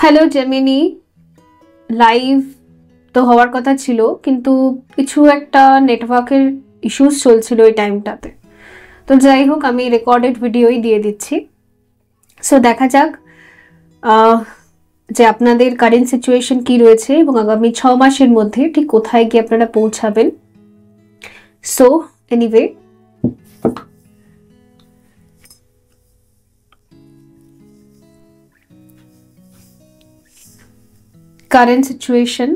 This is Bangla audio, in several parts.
হ্যালো জেমিনি, লাইভ তো হওয়ার কথা ছিল, কিন্তু কিছু একটা নেটওয়ার্কের ইস্যুস চলছিল ওই টাইমটাতে। তো যাই হোক, আমি রেকর্ডেড ভিডিওই দিয়ে দিচ্ছি। সো দেখা যাক যে আপনাদের কারেন্ট সিচুয়েশন কি রয়েছে এবং আগামী 6 মাসের মধ্যে ঠিক কোথায় গিয়ে আপনারা পৌঁছাবেন। So anyway, current situation,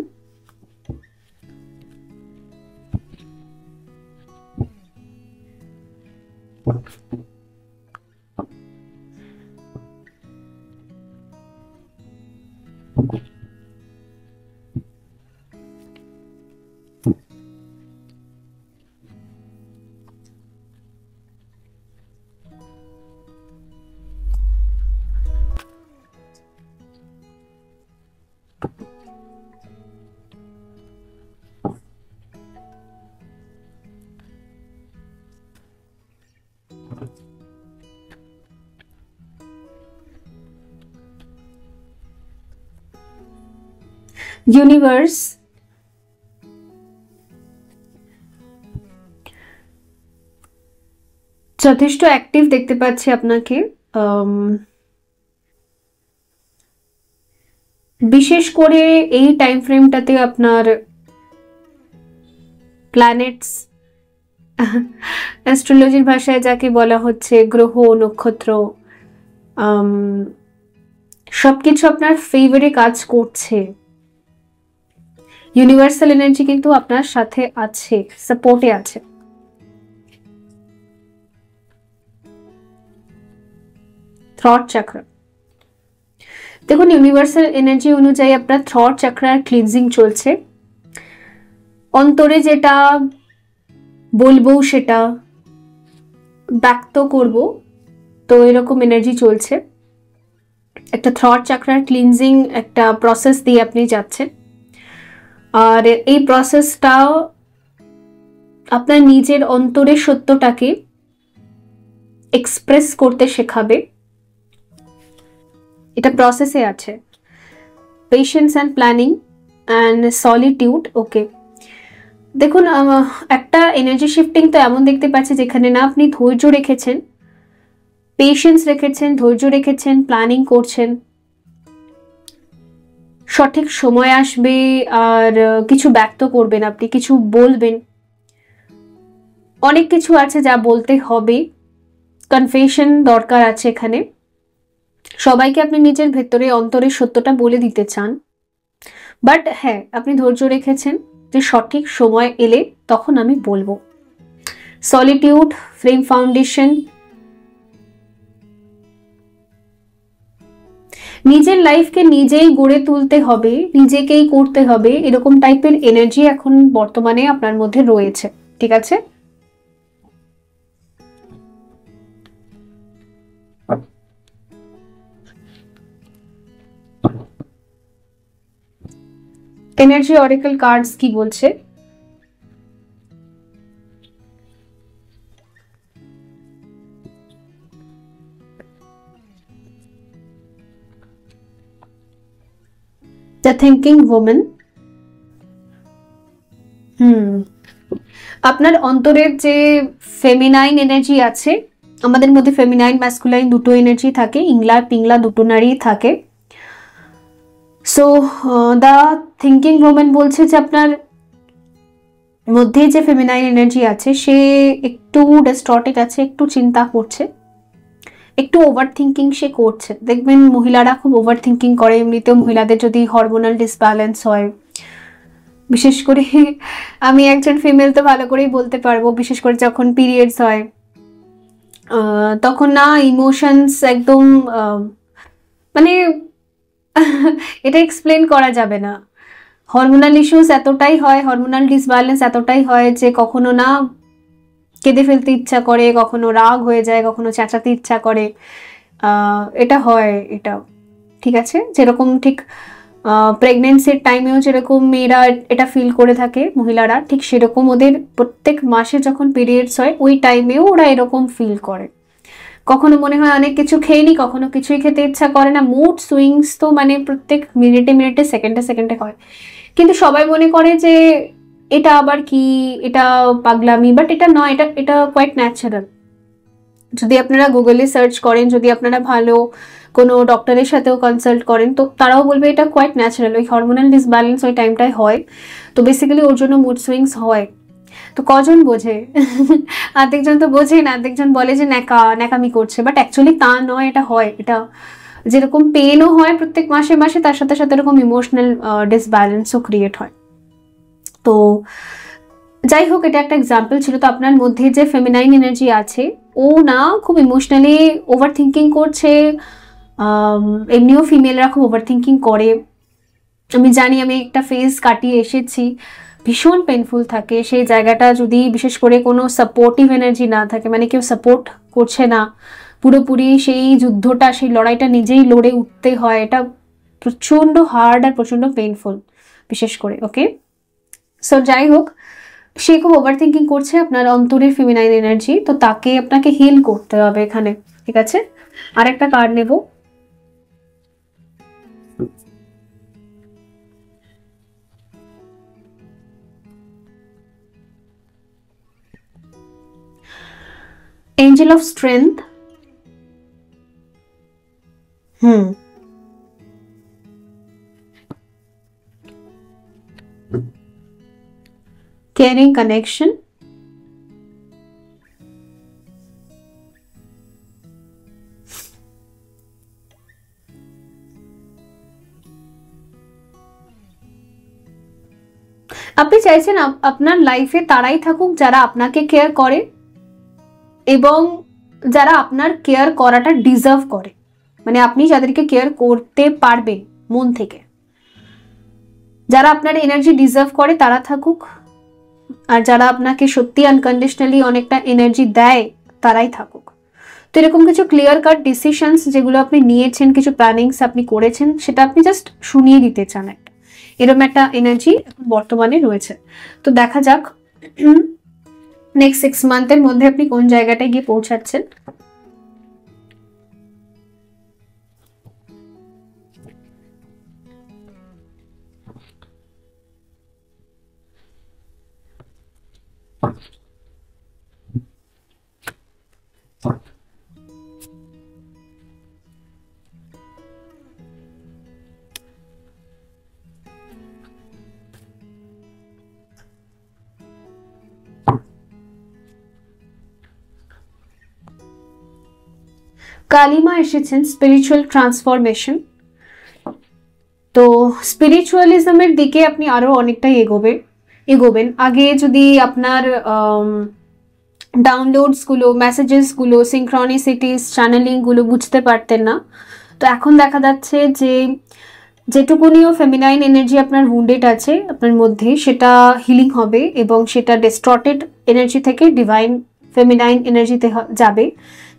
universe যথেষ্ট অ্যাক্টিভ দেখতে পাচ্ছি আপনাকে। বিশেষ করে এই টাইম ফ্রেমটাতে আপনার প্ল্যানেটস, অ্যাস্ট্রোলজির ভাষায় যাকে বলা হচ্ছে গ্রহ নক্ষত্র, সবকিছু আপনার ফেভারে কাজ করছে। ইউনিভার্সাল এনার্জি কিন্তু আপনার সাথে আছে, সাপোর্টে আছে। থ্রট চাকরা, দেখুন ইউনিভার্সাল এনার্জি অনুযায়ী আপনার থ্রট চাকরার ক্লিনজিং চলছে। অন্তরে যেটা বলবো সেটা ব্যক্ত করব, তো এরকম এনার্জি চলছে। একটা থ্রট চাকরার ক্লিনজিং একটা প্রসেস দিয়ে আপনি যাচ্ছেন, আর এই প্রসেসটা আপনার নিজের অন্তরের সত্যটাকে এক্সপ্রেস করতে শেখাবে। এটা প্রসেসে আছে। Patience and planning and solitude. Okay, দেখুন একটা এনার্জি শিফটিং তো এমন দেখতে পাচ্ছি যেখানে না আপনি ধৈর্য রেখেছেন, পেশেন্স রেখেছেন, ধৈর্য রেখেছেন, প্ল্যানিং করছেন। সঠিক সময় আসবে আর কিছু ব্যক্ত করবেন, আপনি কিছু বলবেন। অনেক কিছু আছে যা বলতে হবে, কনফেশন দরকার আছে এখানে। সবাইকে আপনি নিজের ভেতরে অন্তরের সত্যটা বলে দিতে চান, বাট হ্যাঁ আপনি ধৈর্য রেখেছেন যে সঠিক সময় এলে তখন আমি বলবো। সলিটিউড, ফ্রেম ফাউন্ডেশন, নিজের লাইফকে নিজেই গড়ে তুলতে হবে, নিজেকেই করতে হবে, এরকম টাইপের এনার্জি এখন বর্তমানে আপনার মধ্যে রয়েছে। ঠিক আছে, এনার্জি অরেকল কার্ডস কি বলছে? The thinking woman. আপনার অন্তরের যে ফেমিনাইন এনার্জি আছে, আমাদের মধ্যে ফেমিনাইন ম্যাসকুলাইন দুটো এনার্জি থাকে, ইংলা পিংলা দুটো নারী থাকে। সো দ্য থিঙ্কিং ওম্যান বলছে যে আপনার মধ্যে যে ফেমিনাইন এনার্জি আছে সে একটু ডিস্টর্টেড আছে, একটু চিন্তা করছে, একটু ওভার থিঙ্কিং সে করছে। দেখবেন মহিলারা খুব ওভার থিঙ্কিং করে, এমনিতেও মহিলাদের যদি হরমোনাল ডিসব্যালেন্স হয়, বিশেষ করে আমি একজন ফিমেল তো ভালো করেই বলতে পারবো, বিশেষ করে যখন পিরিয়ডস হয় তখন না ইমোশনস একদম মানে এটা এক্সপ্লেন করা যাবে না। হরমোনাল ইস্যুস এতটাই হয়, হরমোনাল ডিসব্যালেন্স এতটাই হয় যে কখনো না কেঁদে ফেলতে ইচ্ছা করে, কখনো রাগ হয়ে যায়, কখনো চেঁচাতে ইচ্ছা করে। এটা হয়, এটা ঠিক আছে। যেরকম ঠিক প্রেগনেন্সির টাইমেও যেরকম মেয়েরা এটা ফিল করে থাকে মহিলারা, ঠিক সেরকম ওদের প্রত্যেক মাসে যখন পিরিয়ডস হয় ওই টাইমেও ওরা এরকম ফিল করে। কখনো মনে হয় অনেক কিছু খেয়ে নি, কখনো কিছুই খেতে ইচ্ছা করে না। মুড সুইংস তো মানে প্রত্যেক মিনিটে মিনিটে সেকেন্ডে সেকেন্ডে হয়, কিন্তু সবাই মনে করে যে এটা আবার কি, এটা পাগলামি, বাট এটা নয়, এটা এটা কোয়াইট ন্যাচারাল। যদি আপনারা গুগলে সার্চ করেন, যদি আপনারা ভালো কোনো ডক্টরের সাথেও কনসাল্ট করেন, তো তারাও বলবে এটা কোয়াইট ন্যাচারাল, ওই হরমোনাল ডিসব্যালেন্স ওই টাইমটায় হয়। তো বেসিক্যালি ওর জন্য মুড সুইংস হয়। তো কজন বোঝে? আর্ধেকজন তো বোঝে না, আর্ধেকজন বলে যে ন্যাকামি করছে, বাট অ্যাকচুয়ালি তা নয়, এটা হয়। এটা যেরকম পেনও হয় প্রত্যেক মাসে মাসে, তার সাথে সাথে এরকম ইমোশনাল ডিসব্যালেন্সও ক্রিয়েট হয়। তো যাই হোক, এটা একটা এক্সাম্পল ছিল। তো আপনার মধ্যে যে ফেমিনাইন এনার্জি আছে, ও না খুব ইমোশনালি ওভার থিঙ্কিং করছে। এমনিও ফিমেলরা খুব ওভার থিঙ্কিং করে, আমি জানি, আমি একটা ফেজ কাটিয়ে এসেছি। ভীষণ পেনফুল থাকে সেই জায়গাটা, যদি বিশেষ করে কোনো সাপোর্টিভ এনার্জি না থাকে, মানে কেউ সাপোর্ট করছে না, পুরোপুরি সেই যুদ্ধটা, সেই লড়াইটা নিজেই লড়ে উঠতে হয়। এটা প্রচণ্ড হার্ড আর প্রচণ্ড পেইনফুল বিশেষ করে। ওকে, সো যাই হোক, সে খুব ওভার থিঙ্কিং করছে আপনার অন্তরের ফেমিনাইন এনার্জি, তো তাকে আপনাকে হিল করতে হবে এখানে। ঠিক আছে, আর একটা কার্ড নেব। Angel of strength. caring connection, আপনি চাইছেন আপনার লাইফে তারাই থাকুক যারা আপনাকে কেয়ার করে এবং যারা আপনার কেয়ার করাটা ডিজার্ভ করে, মানে আপনি যাদেরকে কেয়ার করতে পারবেন মন থেকে, যারা আপনার এনার্জি ডিজার্ভ করে তারা থাকুক, আর যারা আপনাকে সত্যি আনকন্ডিশনালি অনেকটা এনার্জি দেয় তারাই থাকুক। তো এরকম কিছু ক্লিয়ার কাট ডিসিশনস যেগুলো আপনি নিয়েছেন, কিছু প্ল্যানিংস আপনি করেছেন, সেটা আপনি জাস্ট শুনিয়ে দিতে চান। একটা এরকম একটা এনার্জি এখন বর্তমানে রয়েছে। তো দেখা যাক নেক্সট 6 মান্থের মধ্যে আপনি কোন জায়গাটায় গিয়ে পৌঁছাচ্ছেন। কালিমা এসেছেন স্পিরিচুয়াল ট্রান্সফরমেশন। তো স্পিরিচুয়ালিজমের দিকে আপনি আরো অনেকটাই এগোবেন। আগে যদি আপনার ডাউনলোডসগুলো, মেসেজেসগুলো, সিনক্রনিসিটিস, চ্যানেলিংগুলো বুঝতে পারতেন না, তো এখন দেখা যাচ্ছে যে যেটুকুনিও ফেমিনাইন এনার্জি আপনার উন্ডেড আছে আপনার মধ্যে, সেটা হিলিং হবে এবং সেটা ডিস্টর্টেড এনার্জি থেকে ডিভাইন ফেমিনাইন এনার্জিতে যাবে।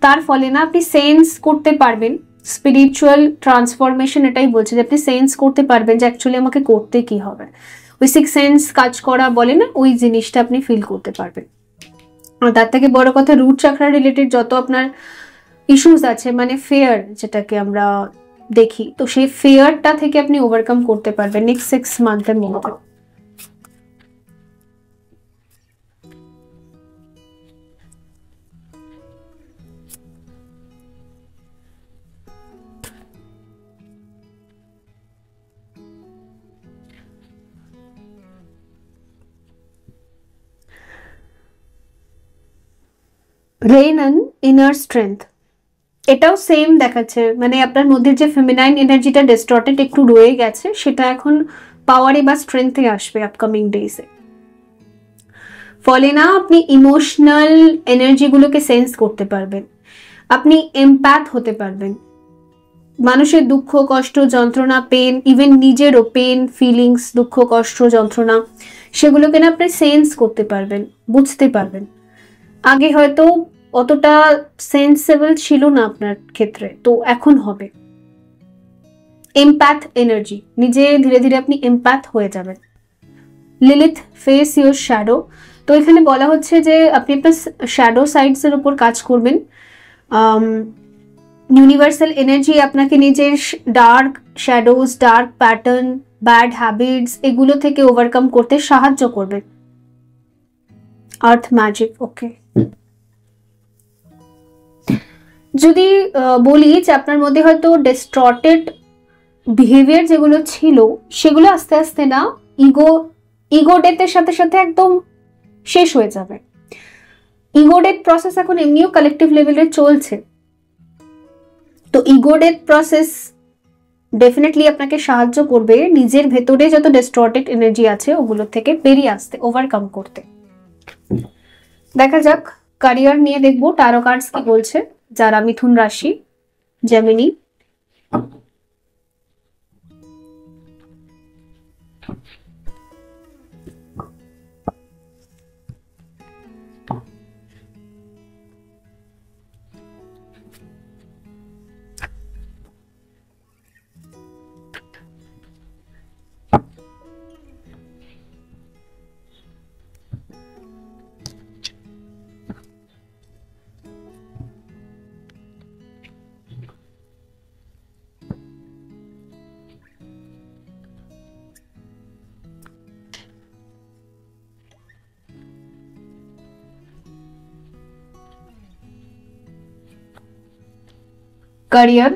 তার ফলে না আপনি সেন্স করতে পারবেন, স্পিরিচুয়াল ট্রান্সফরমেশন এটাই বলছে যে আপনি সেন্স করতে পারবেন যে অ্যাকচুয়ালি আমাকে করতে কি হবে। ওই সিক্স সেন্স কাজ করা বলে না, ওই জিনিসটা আপনি ফিল করতে পারবেন। আর তার থেকে বড় কথা, রুট চাকরা রিলেটেড যত আপনার ইস্যুস আছে, মানে ফেয়ার যেটাকে আমরা দেখি, তো সেই ফেয়ারটা থেকে আপনি ওভারকাম করতে পারবেন নেক্সট 6 মান্থের মধ্যে। রেইন অন ইনার স্ট্রেংথ, এটাও সেম দেখাচ্ছে, মানে আপনার মধ্যে যে ফেমিনাইন এনার্জিটা ডিস্টর্টেড একটু রয়ে গেছে, সেটা এখন পাওয়ারে বা স্ট্রেংথে আসবে আপকামিং ডেজে। ফলে না আপনি ইমোশনাল এনার্জিগুলোকে সেন্স করতে পারবেন, আপনি এমপ্যাথ হতে পারবেন। মানুষের দুঃখ, কষ্ট, যন্ত্রণা, পেন, ইভেন নিজেরও পেন, ফিলিংস, দুঃখ, কষ্ট, যন্ত্রণা, সেগুলোকে না আপনি সেন্স করতে পারবেন, বুঝতে পারবেন। আগে হয়তো অতটা সেন্সেবল ছিল না আপনার ক্ষেত্রে, তো এখন হবে। এমপ্যাথ এনার্জি, নিজে ধীরে ধীরে আপনি এমপ্যাথ হয়ে যাবেন। লিলিথ ফেস ইউর শ্যাডো, তো এখানে বলা হচ্ছে যে আপনি আপনার শ্যাডো সাইডস এর উপর কাজ করবেন। ইউনিভার্সাল এনার্জি আপনাকে নিজের dark shadows, dark pattern, bad habits এগুলো থেকে ওভারকাম করতে সাহায্য করবে। আর্থ ম্যাজিক, ওকে। যদি বলি যে আপনার মধ্যে হয়তো ডিস্টর্টেড বিহেভিয়ার যেগুলো ছিল সেগুলো আস্তে আস্তে না ইগো ডেথের সাথে সাথে একদম শেষ হয়ে যাবে। ইগো ডেথ প্রসেস এখন এমনিও কালেকটিভ লেভেলে চলছে, তো ইগো ডেথ প্রসেস ডেফিনেটলি আপনাকে সাহায্য করবে নিজের ভেতরে যত ডিস্টর্টেড এনার্জি আছে ওগুলো থেকে বেরিয়ে আসতে, ওভারকাম করতে। দেখা যাক ক্যারিয়ার নিয়ে দেখবো ট্যারো কার্ডস কি বলছে যারা মিথুন রাশি, জেমিনি। Career,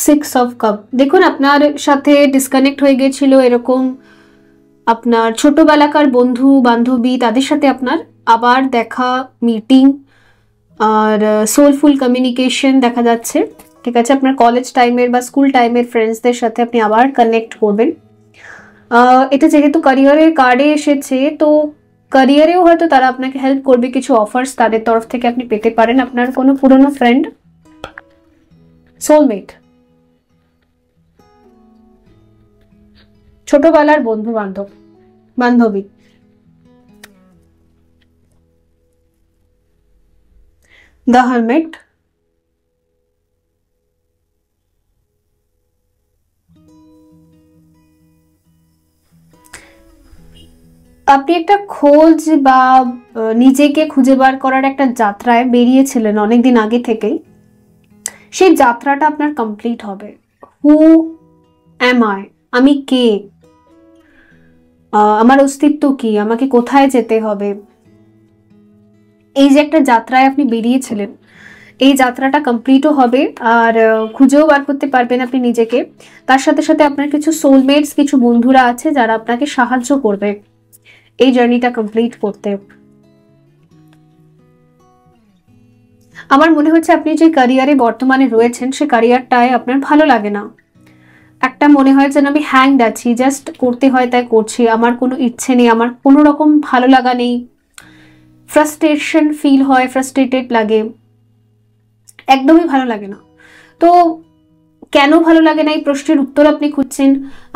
6 of cup. দেখুন আপনার সাথে ডিসকানেক্ট হয়ে গেছিল এরকম আপনার ছোটবেলাকার বন্ধু বান্ধবী, তাদের সাথে আপনার আবার দেখা, মিটিং আর সোলফুল কমিউনিকেশন দেখা যাচ্ছে। ঠিক আছে, আপনার কলেজ টাইমের বা স্কুল টাইমের ফ্রেন্ডসদের সাথে আপনি আবার কানেক্ট করবেন। এটা যেহেতু ক্যারিয়ারের কার্ডে এসেছে, তো ক্যারিয়ারেও হয়তো তারা আপনাকে হেল্প করবে, কিছু অফার্স তাদের তরফ থেকে আপনি পেতে পারেন। আপনার কোনো পুরনো ফ্রেন্ড, সোলমেট, ছোটবেলার বন্ধু বান্ধবী। দ্য হারমিট, আপনি একটা খোঁজ বা নিজেকে খুঁজে বার করার একটা যাত্রায় বেরিয়েছিলেন অনেকদিন আগে থেকেই। সেই যাত্রাটা আপনার কমপ্লিট হবে। হু অ্যাম আই, আমি কে, আমার অস্তিত্ব কি, আমাকে কোথায় যেতে হবে, এই যে একটা যাত্রায় আপনি বেরিয়েছিলেন, এই যাত্রাটা কমপ্লিটও হবে আর খুঁজেও বার করতে পারবেন আপনি নিজেকে। তার সাথে সাথে আপনার কিছু সোলমেটস, কিছু বন্ধুরা আছে যারা আপনাকে সাহায্য করবে এই জার্নিটা কমপ্লিট করতে। আমার মনে হচ্ছে আপনি যে ক্যারিয়ারে বর্তমানে রয়েছেন সে ক্যারিয়ারটায় আপনার ভালো লাগে না। একটা মনে হয় যেন আমি হ্যাংড আছি, জাস্ট করতে হয় তাই করছি, আমার কোনো ইচ্ছে নেই, আমার কোনো রকম ভালো লাগা নেই, ফ্রাস্ট্রেশন ফিল হয়, ফ্রাস্ট্রেটেড লাগে, একদমই ভালো লাগে না। তো কেন ভালো লাগে না এই প্রশ্নের উত্তর আপনি খুঁজছেন।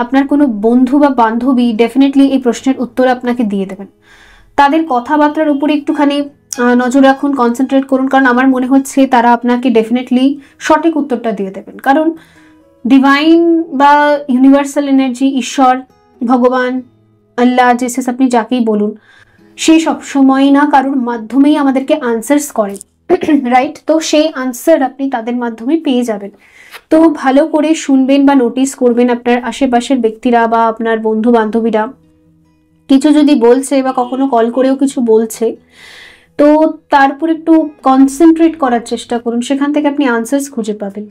আপনার কোনো বন্ধু বা বান্ধবী ডেফিনেটলি এই প্রশ্নের উত্তর আপনাকে দিয়ে দেবেন। তাদের কথাবার্তার উপরে একটুখানি নজর রাখুন, কনসেন্ট্রেট করুন, কারণ আমার মনে হচ্ছে তারা আপনাকে ডেফিনেটলি সঠিক উত্তরটা দিয়ে দেবেন। কারণ ডিভাইন বা ইউনিভার্সাল এনার্জি, ঈশ্বর, ভগবান, আল্লাহ, জেসাস, আপনি যাকেই বলুন, সে সবসময় না কারোর মাধ্যমেই আমাদেরকে আনসার্স করে, রাইট? তো সেই আনসার আপনি তাদের মাধ্যমে পেয়ে যাবেন। তো ভালো করে শুনবেন বা নোটিস করবেন আপনার আশেপাশের ব্যক্তিরা বা আপনার বন্ধু বান্ধবীরা কিছু যদি বলছে বা কখনো কল করেও কিছু বলছে, তো তার উপর একটু কনসেন্ট্রেট করার চেষ্টা করুন, সেখান থেকে আপনি আনসার্স খুঁজে পাবেন।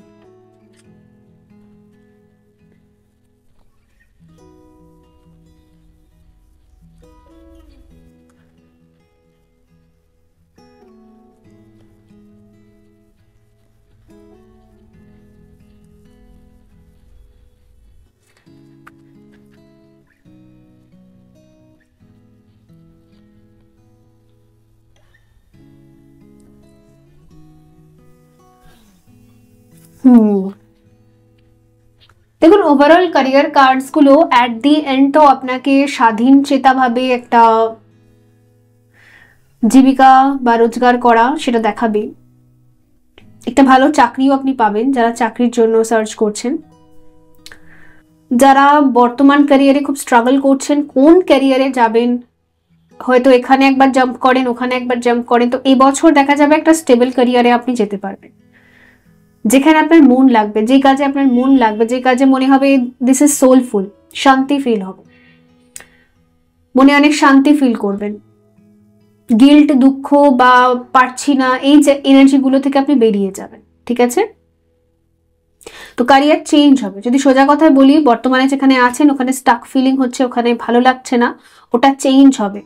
দেখুন ওভারঅল ক্যারিয়ার কার্ডস গুলো অ্যাট দি এন্ড তো আপনাকে স্বাধীন চেতাভাবে একটা জীবিকা বা রোজগার করা সেটা দেখাবে। একটা ভালো চাকরিও আপনি পাবেন যারা চাকরির জন্য সার্চ করছেন। যারা বর্তমান ক্যারিয়ারে খুব স্ট্রাগল করছেন, কোন ক্যারিয়ারে যাবেন হয়তো এখানে একবার জাম্প করেন, ওখানে একবার জাম্প করেন, তো এই বছর দেখা যাবে একটা স্টেবল ক্যারিয়ারে আপনি যেতে পারবেন, যেখানে আপনার মন লাগবে, যে কাজে আপনার মন লাগবে, যে কাজে মনে হবে দিস ইজ সোলফুল, শান্তি ফিল হবে, মনে অনেক শান্তি ফিল করবেন, গিল্ট, দুঃখ বা পারছি না এই যে এনার্জিগুলো থেকে আপনি বেরিয়ে যাবেন। ঠিক আছে, তো ক্যারিয়ার চেঞ্জ হবে। যদি সোজা কথায় বলি, বর্তমানে যেখানে আছেন ওখানে স্টাক ফিলিং হচ্ছে, ওখানে ভালো লাগছে না, ওটা চেঞ্জ হবে,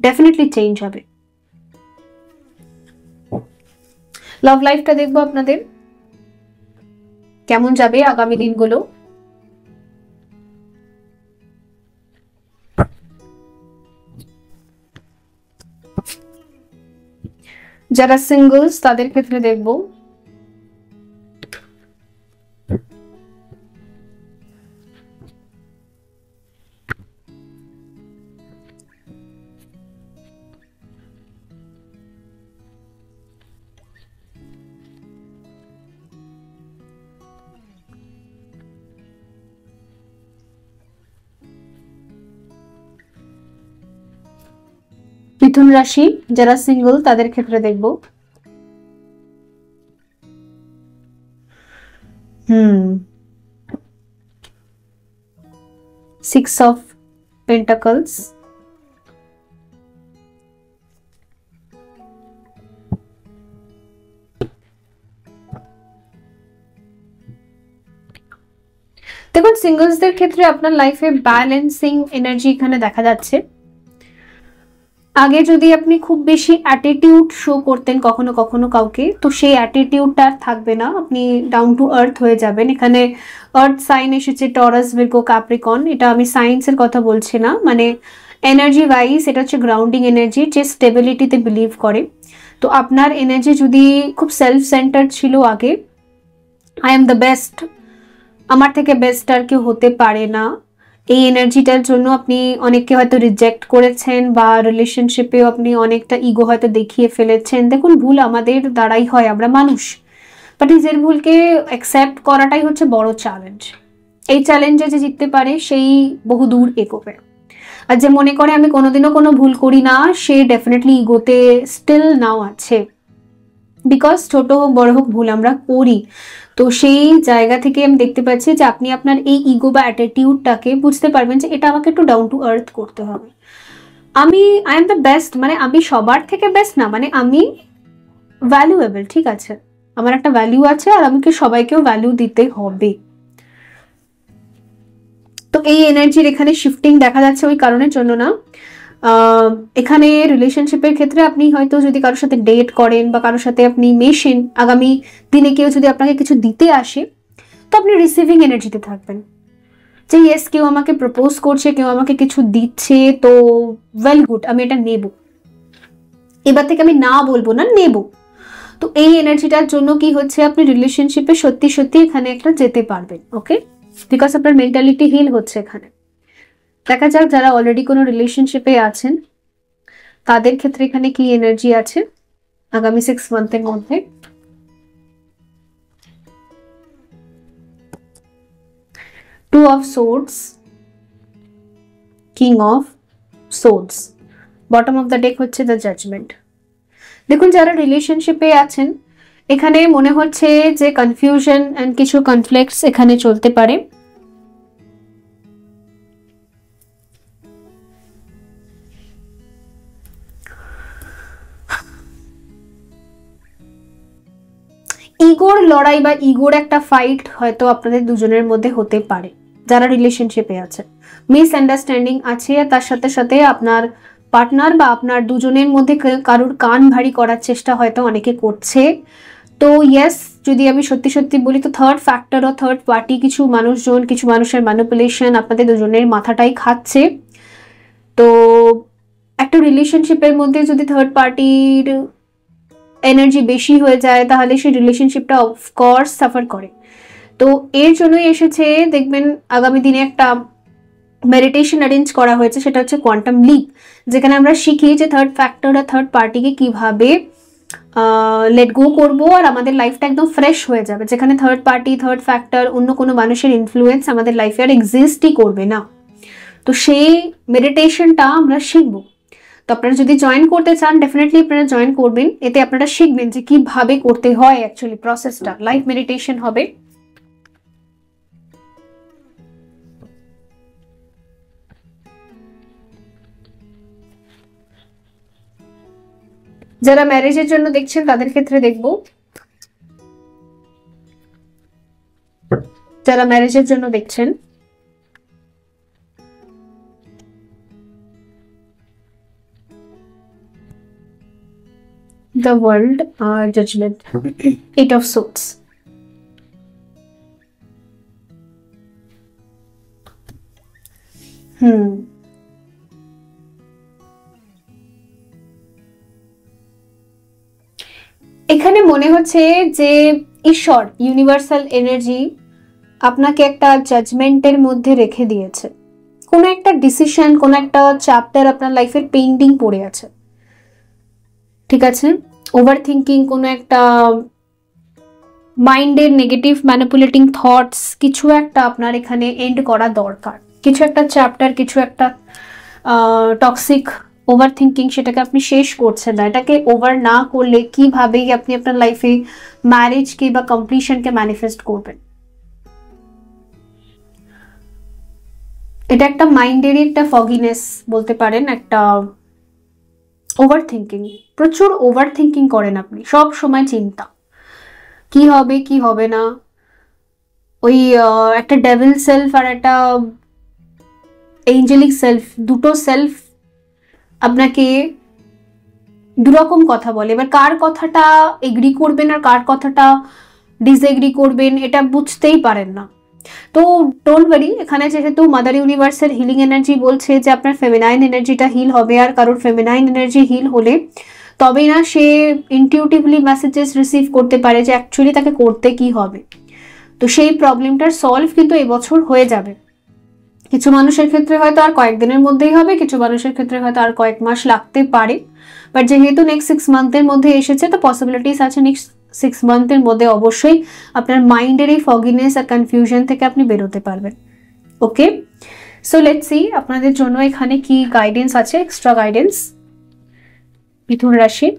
ডেফিনেটলি চেঞ্জ হবে। লাভ লাইফটা দেখবো আপনাদের কেমন যাবে আগামী দিনগুলো। যারা সিঙ্গলস তাদের ক্ষেত্রে দেখবো মিথুন রাশি, যারা সিঙ্গল তাদের ক্ষেত্রে দেখবো 6 of Pentacles, দেখুন সিঙ্গলসদের ক্ষেত্রে আপনার লাইফে ব্যালেন্সিং এনার্জি এখানে দেখা যাচ্ছে। আগে যদি আপনি খুব বেশি অ্যাটিটিউড শো করতেন কখনো কখনো কাউকে, তো সেই অ্যাটিটিউডটা আর থাকবে না, আপনি ডাউন টু আর্থ হয়ে যাবেন। এখানে আর্থ সাইন এসেছে, টরাস, ভির্গো, ক্যাপ্রিকন, এটা আমি সায়েন্সের কথা বলছি না, মানে এনার্জি ওয়াইজ এটা হচ্ছে গ্রাউন্ডিং এনার্জি, যে স্টেবিলিটিতে বিলিভ করে। তো আপনার এনার্জি যদি খুব সেলফ সেন্টার্ড ছিল আগে, আই এম দ্য বেস্ট, আমার থেকে বেস্ট আর কেউ হতে পারে না, এই এনার্জিটার জন্য আপনি অনেককে হয়তো রিজেক্ট করেছেন, বা রিলেশনশিপেও আপনি অনেকটা ইগো হয়তো দেখিয়ে ফেলেছেন। দেখুন ভুল আমাদের দ্বারাই হয়, আমরা মানুষ, বাট নিজের ভুলকে অ্যাকসেপ্ট করাটাই হচ্ছে বড় চ্যালেঞ্জ। এই চ্যালেঞ্জে যে জিততে পারে সেই বহু দূর এগোবে, আর যে মনে করে আমি কোনোদিনও কোনো ভুল করি না, সে ডেফিনেটলি ইগোতে স্টিল নাও আছে, বিকজ ছোট হোক বড় হোক ভুল আমরা করি। তো সেই জায়গা থেকে আমি দেখতে পাচ্ছি যে আপনি আপনার এই ইগো বা অ্যাটিটিউডটাকে বুঝতে পারবেন যে এটা আমাকে একটু ডাউন টু আর্থ করতে হবে। আই এম দ্য বেস্ট, মানে আমি সবার থেকে বেস্ট না, মানে আমি ভ্যালুয়েবল, ঠিক আছে, আমার একটা ভ্যালু আছে, আর আমাকে সবাইকেও ভ্যালু দিতে হবে। তো এই এনার্জির এখানে শিফটিং দেখা যাচ্ছে ওই কারণের জন্য না, এখানে রিলেশনশিপের ক্ষেত্রে আপনি হয়তো যদি কারোর সাথে ডেট করেন বা কারোর সাথে আপনি মেশেন, আগামী দিনে কেউ যদি আপনাকে কিছু দিতে আসে, তো আপনি রিসিভিং এনার্জিতে থাকবেন, যে ইয়েস কেউ আমাকে প্রপোজ করছে, কেউ আমাকে কিছু দিচ্ছে, তো ওয়েল গুড, আমি এটা নেব, এবার থেকে আমি না বলবো না, নেব। তো এই এনার্জিটার জন্য কি হচ্ছে, আপনি রিলেশনশিপে সত্যি সত্যি এখানে একটা যেতে পারবেন, ওকে, বিকজ আপনার মেন্টালিটি হিল হচ্ছে এখানে। দেখা যাক যারা অলরেডি কোনো রিলেশনশিপে আছেন তাদের ক্ষেত্রে এখানে কি এনার্জি আছে আগামী 6 মান্থের মধ্যে। Two of Swords, King of Swords, bottom of the deck হচ্ছে দ্য জাজমেন্ট। দেখুন যারা রিলেশনশিপে আছেন এখানে মনে হচ্ছে যে কনফিউশন এন্ড কিছু কনফ্লিক্টস এখানে চলতে পারে। ইগোর লড়াই বা ইগোর একটা ফাইট হয়তো আপনাদের দুজনের মধ্যে হতে পারে যারা রিলেশনশিপে আছে, মিসআন্ডারস্ট্যান্ডিং আছে, আর তার সাথে সাথে আপনার পার্টনার বা আপনার দুজনের মধ্যে কারোর কান ভারী করার চেষ্টা হয়তো অনেকে করছে। তো ইয়েস, যদি আমি সত্যি সত্যি বলি তো থার্ড ফ্যাক্টর ও থার্ড পার্টি, কিছু মানুষজন, কিছু মানুষের ম্যানিপুলেশন আপনাদের দুজনের মাথাটাই খাচ্ছে। তো একটা রিলেশনশিপের মধ্যে যদি থার্ড পার্টির এনার্জি বেশি হয়ে যায় তাহলে সেই রিলেশনশিপটা অফকোর্স সাফার করে। তো এর জন্যই এসেছে, দেখবেন আগামী দিনে একটা মেডিটেশন অ্যারেঞ্জ করা হয়েছে, সেটা হচ্ছে কোয়ান্টাম লিপ, যেখানে আমরা শিখি যে থার্ড ফ্যাক্টর আর থার্ড পার্টিকে কিভাবে লেট গো করবো আর আমাদের লাইফটা একদম ফ্রেশ হয়ে যাবে, যেখানে থার্ড পার্টি, থার্ড ফ্যাক্টর, অন্য কোনো মানুষের ইনফ্লুয়েন্স আমাদের লাইফে আর এক্সিস্টই করবে না। তো সেই মেডিটেশনটা আমরা শিখবো। আপনারা যদি জয়েন করতে চান ডেফিনেটলি আপনারা জয়েন করবেন, এতে আপনারা শিখবেন যে কিভাবে করতে হয় অ্যাকচুয়ালি প্রসেসটা। লাইভ মেডিটেশন হবে। যারা ম্যারেজের জন্য দেখছেন তাদের ক্ষেত্রে দেখব, যারা ম্যারেজের জন্য দেখছেন the world judgment, 8 of swords, এখানে মনে হচ্ছে যে ঈশ্বর ইউনিভার্সাল এনার্জি আপনাকে একটা জাজমেন্টের মধ্যে রেখে দিয়েছে। কোনো একটা ডিসিশন, কোনো একটা চ্যাপ্টার আপনার লাইফের পেন্ডিং পড়ে আছে, ঠিক আছে? ওভার থিঙ্কিং, কোনো একটা মাইন্ডের নেগেটিভ ম্যানিপুলেটিং থটস, কিছু একটা আপনার এখানে এন্ড করা দরকার। কিছু একটা চ্যাপ্টার, কিছু একটা টক্সিক ওভার থিঙ্কিং, সেটাকে আপনি শেষ করছেন না। এটাকে ওভার না করলে কিভাবেই আপনি আপনার লাইফে ম্যারেজকে বা কমপ্লিশনকে ম্যানিফেস্ট করবেন? এটা একটা মাইন্ডেরই একটা ফগিনেস বলতে পারেন, একটা ওভার থিঙ্কিং। প্রচুর ওভার থিঙ্কিং করেন আপনি, সব সময় চিন্তা, কি হবে কি হবে না। ওই একটা ডেভিল সেলফ আর একটা এঞ্জেলিক সেলফ, দুটো সেলফ আপনাকে দুরকম কথা বলে। এবার কার কথাটা এগ্রি করবেন আর কার কথাটা ডিসএগ্রি করবেন এটা বুঝতেই পারেন না। তো ডোন্ট ওয়ারি, এখানে যেহেতু মাদার ইউনিভার্সের হিলিং এনার্জি বলছে যে আপনার ফেমিনাইন এনার্জিটা হিল হবে, আর কারোর ফেমিনাইন এনার্জি হিল হলে তবেই না সে ইনটিউটিভলি মেসেজেস রিসিভ করতে পারে যে অ্যাকচুয়ালি তাকে করতে কি হবে। তো সেই প্রবলেমটার সলভ কিন্তু এবছর হয়ে যাবে। কিছু মানুষের ক্ষেত্রে হয়তো আর কয়েকদিনের মধ্যেই হবে, কিছু মানুষের ক্ষেত্রে হয়তো আর কয়েক মাস লাগতে পারে, বাট যেহেতু নেক্সট 6 মান্থের মধ্যে এসেছে তো পসিবিলিটিস আছে নেক্সট 6 মান্থের মধ্যে অবশ্যই আপনার মাইন্ডের এই ফগিনেস আর কনফিউশন থেকে আপনি বেরোতে পারবেন। ওকে, সো লেটস সি আপনাদের জন্য এখানে কি গাইডেন্স আছে, এক্সট্রা গাইডেন্স। মিথুন রাশি,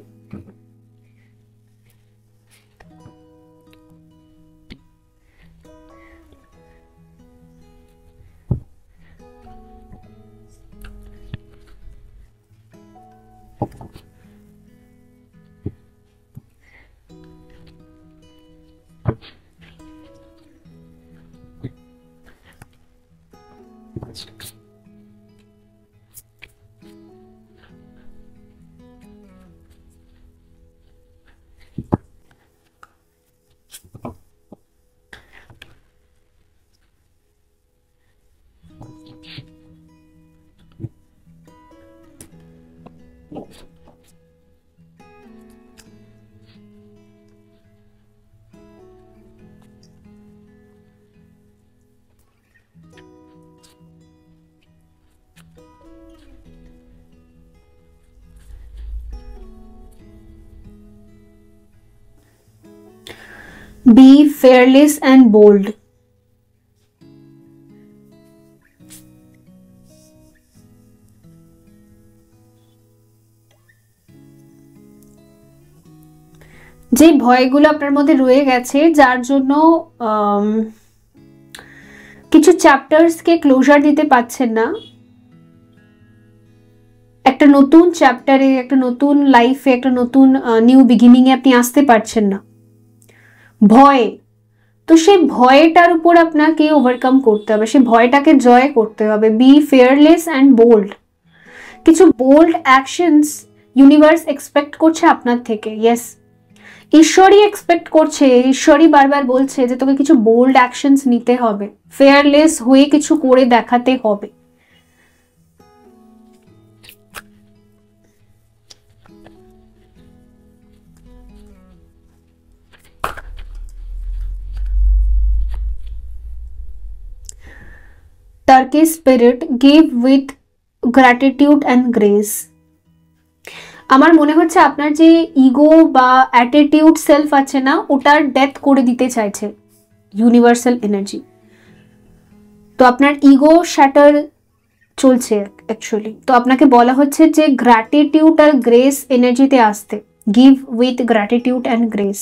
be fearless and bold. যে ভয়গুলো আপনার মধ্যে রয়ে গেছে, যার জন্য কিছু চ্যাপ্টার্সকে ক্লোজার দিতে পারছেন না, একটা নতুন চ্যাপ্টারে, একটা নতুন লাইফে, একটা নতুন নিউ বিগিনিং এ আপনি আসতে পারছেন না, ভয়। তো সেই ভয়টার উপর আপনাকে ওভারকাম করতে হবে, সেই ভয়টাকে জয় করতে হবে। Be fearless and bold. কিছু বোল্ড অ্যাকশনস ইউনিভার্স এক্সপেক্ট করছে আপনার থেকে। ইয়েস, ঈশ্বরই এক্সপেক্ট করছে, ঈশ্বরই বারবার বলছে যে তোকে কিছু বোল্ড অ্যাকশনস নিতে হবে, ফেয়ারলেস হয়ে কিছু করে দেখাতে হবে। Turkish spirit give with gratitude and grace. আমার মনে হচ্ছে আপনার যে ইগো বা অ্যাটিটিউড সেলফ আছে না, ওটার ডেথ করে দিতে চাইছে ইউনিভার্সাল এনার্জি। তো আপনার ইগো শ্যাটার চলছে অ্যাকচুয়ালি। তো আপনাকে বলা হচ্ছে যে গ্র্যাটিটিউড আর গ্রেস এনার্জিতে আসতে, give with gratitude and grace.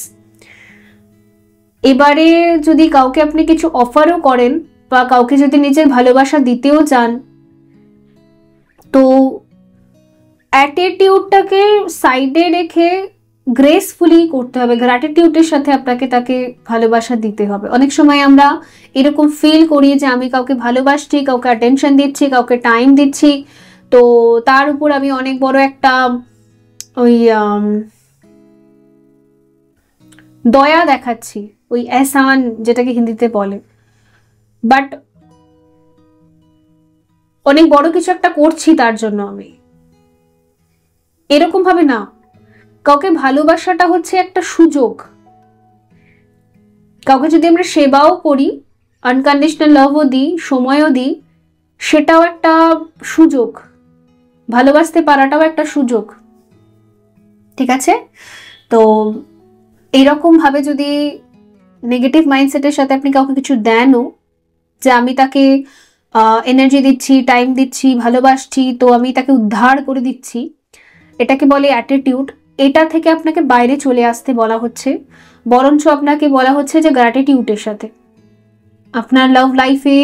এবারে যদি কাউকে আপনি কিছু অফারও করেন বা কাউকে যদি নিজের ভালোবাসা দিতেও চান, তো অ্যাটিটিউডটাকে সাইডে রেখে গ্রেসফুলি করতে হবে, গ্র্যাটিটিউডের সাথে আপনাকে তাকে ভালোবাসা দিতে হবে। অনেক সময় আমরা এরকম ফিল করি যে আমি কাউকে ভালোবাসছি, কাউকে অ্যাটেনশন দিচ্ছি, কাউকে টাইম দিচ্ছি, তো তার উপর আমি অনেক বড় একটা ওই দয়া দেখাচ্ছি, ওই এহসান যেটাকে হিন্দিতে বলে, বাট অনেক বড় কিছু একটা করছি তার জন্য আমি, এরকম ভাবে না। কাউকে ভালোবাসাটা হচ্ছে একটা সুযোগ। কাউকে যদি আমরা সেবাও করি, আনকন্ডিশনাল লাভও দিই, সময়ও দিই, সেটাও একটা সুযোগ। ভালোবাসতে পারাটাও একটা সুযোগ, ঠিক আছে? তো এইরকম ভাবে যদি নেগেটিভ মাইন্ডসেটের সাথে আপনি কাউকে কিছু দেনও, যে আমি তাকে এনার্জি দিচ্ছি, টাইম দিচ্ছি, ভালোবাসছি, তো আমি তাকে উদ্ধার করে দিচ্ছি, এটাকে বলে অ্যাটিটিউড। এটা থেকে আপনাকে বাইরে চলে আসতে বলা হচ্ছে, বরঞ্চ আপনাকে বলা হচ্ছে যে গ্র্যাটিটিউডের সাথে আপনার লাভ লাইফে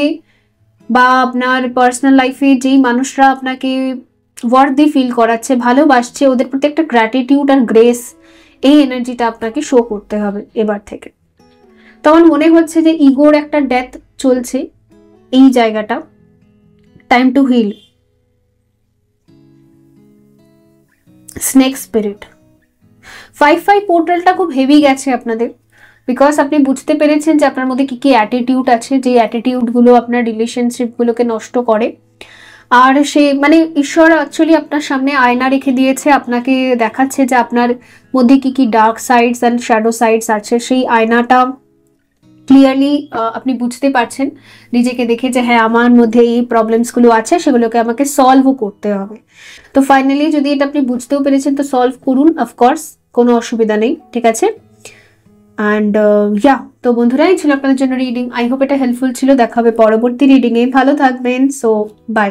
বা আপনার পার্সোনাল লাইফে যেই মানুষরা আপনাকে ওয়ার্দি ফিল করাচ্ছে, ভালোবাসছে, ওদের প্রতি একটা গ্র্যাটিটিউড আর গ্রেস, এই এনার্জিটা আপনাকে শো করতে হবে এবার থেকে। তখন মনে হচ্ছে যে ইগোর একটা ডেথ চলছে এই জায়গাটা, time to heal. Snake spirit 5-5 পোর্টালটা খুব হেভি গেছে আপনাদের, বিকজ আপনি বুঝতে পেরেছেন যে আপনার মধ্যে কি কি অ্যাটিটিউড আছে, যে অ্যাটিটিউডগুলো আপনার রিলেশনশিপগুলোকে নষ্ট করে। আর সে মানে ঈশ্বর অ্যাকচুয়ালি আপনার সামনে আয়না রেখে দিয়েছে, আপনাকে দেখাচ্ছে যে আপনার মধ্যে কি কি dark sides and shadow sides আছে। সেই আয়নাটা ক্লিয়ারলি আপনি বুঝতে পারছেন নিজেকে দেখে যে হ্যাঁ আমার মধ্যে এই প্রবলেমসগুলো আছে, সেগুলোকে আমাকে সলভও করতে হবে। তো ফাইনালি যদি এটা আপনি বুঝতেও পেরেছেন তো সলভ করুন, অফকোর্স কোনো অসুবিধা নেই, ঠিক আছে? অ্যান্ড তো বন্ধুরা, এই ছিল আপনাদের জন্য রিডিং। আই হোপ এটা হেল্পফুল ছিল। দেখা হবে পরবর্তী রিডিংয়ে, ভালো থাকবেন। So by.